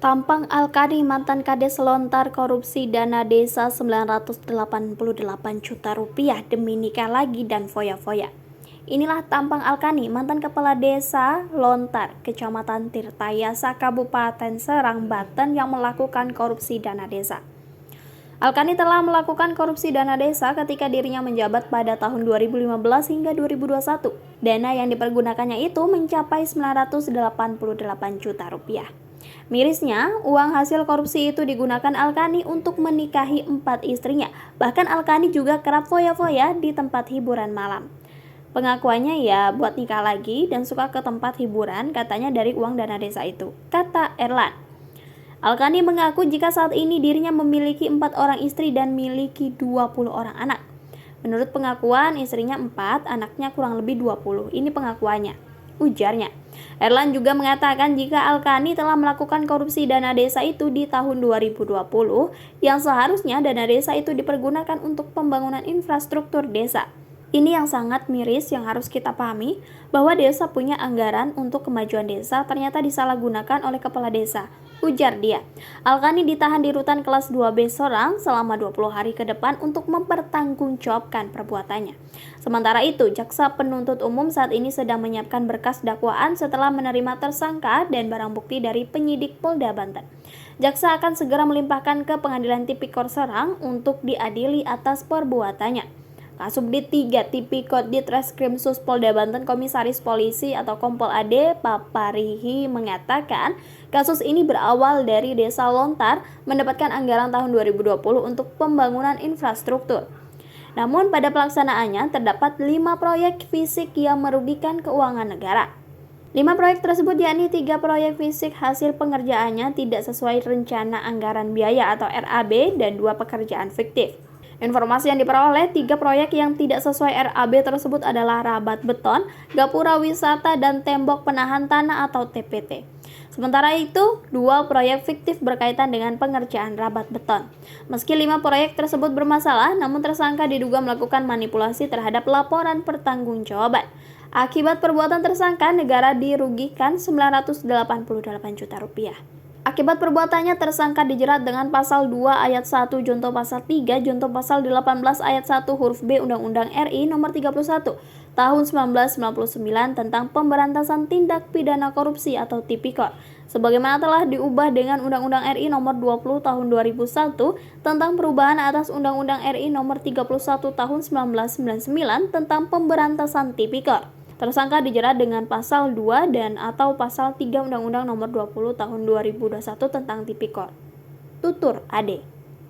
Tampang Alkani, mantan Kades lontar korupsi dana desa 988 juta rupiah demi nikah lagi dan foya-foya. Inilah tampang Alkani, mantan kepala desa Lontar, Kecamatan Tirtayasa, Kabupaten Serang, Banten yang melakukan korupsi dana desa. Alkani telah melakukan korupsi dana desa ketika dirinya menjabat pada tahun 2015 hingga 2021. Dana yang dipergunakannya itu mencapai 988 juta rupiah. Mirisnya, uang hasil korupsi itu digunakan Alkani untuk menikahi 4 istrinya. Bahkan Alkani juga kerap foya-foya di tempat hiburan malam. Pengakuannya ya buat nikah lagi dan suka ke tempat hiburan, katanya dari uang dana desa itu, kata Erlan. Alkani mengaku jika saat ini dirinya memiliki 4 orang istri dan miliki 20 orang anak. Menurut pengakuan, istrinya 4, anaknya kurang lebih 20. Ini pengakuannya, ujarnya. Erlan juga mengatakan jika Alkani telah melakukan korupsi dana desa itu di tahun 2020, yang seharusnya dana desa itu dipergunakan untuk pembangunan infrastruktur desa. Ini yang sangat miris yang harus kita pahami, bahwa desa punya anggaran untuk kemajuan desa ternyata disalahgunakan oleh kepala desa, ujar dia. Alkani ditahan di rutan kelas 2B Serang selama 20 hari ke depan untuk mempertanggungjawabkan perbuatannya. Sementara itu, jaksa penuntut umum saat ini sedang menyiapkan berkas dakwaan setelah menerima tersangka dan barang bukti dari penyidik Polda Banten. Jaksa akan segera melimpahkan ke Pengadilan Tipikor Serang untuk diadili atas perbuatannya. Kasubdit 3 Tipikor Ditreskrimsus Polda Banten Komisaris Polisi atau Kompol AD Paparihi mengatakan kasus ini berawal dari Desa Lontar mendapatkan anggaran tahun 2020 untuk pembangunan infrastruktur. Namun pada pelaksanaannya terdapat 5 proyek fisik yang merugikan keuangan negara. 5 proyek tersebut yakni 3 proyek fisik hasil pengerjaannya tidak sesuai rencana anggaran biaya atau RAB dan 2 pekerjaan fiktif. Informasi yang diperoleh, 3 proyek yang tidak sesuai RAB tersebut adalah rabat beton, gapura wisata, dan tembok penahan tanah atau TPT. Sementara itu, 2 proyek fiktif berkaitan dengan pengerjaan rabat beton. Meski 5 proyek tersebut bermasalah, namun tersangka diduga melakukan manipulasi terhadap laporan pertanggungjawaban. Akibat perbuatan tersangka, negara dirugikan 988 juta rupiah. Akibat perbuatannya, tersangka dijerat dengan pasal 2 ayat 1 junto pasal 3 junto pasal 18 ayat 1 huruf B Undang-Undang RI nomor 31 tahun 1999 tentang pemberantasan tindak pidana korupsi atau Tipikor, sebagaimana telah diubah dengan Undang-Undang RI nomor 20 tahun 2001 tentang perubahan atas Undang-Undang RI nomor 31 tahun 1999 tentang pemberantasan Tipikor. Tersangka dijerat dengan pasal 2 dan atau pasal 3 Undang-Undang nomor 20 tahun 2021 tentang Tipikor. Tutur AD.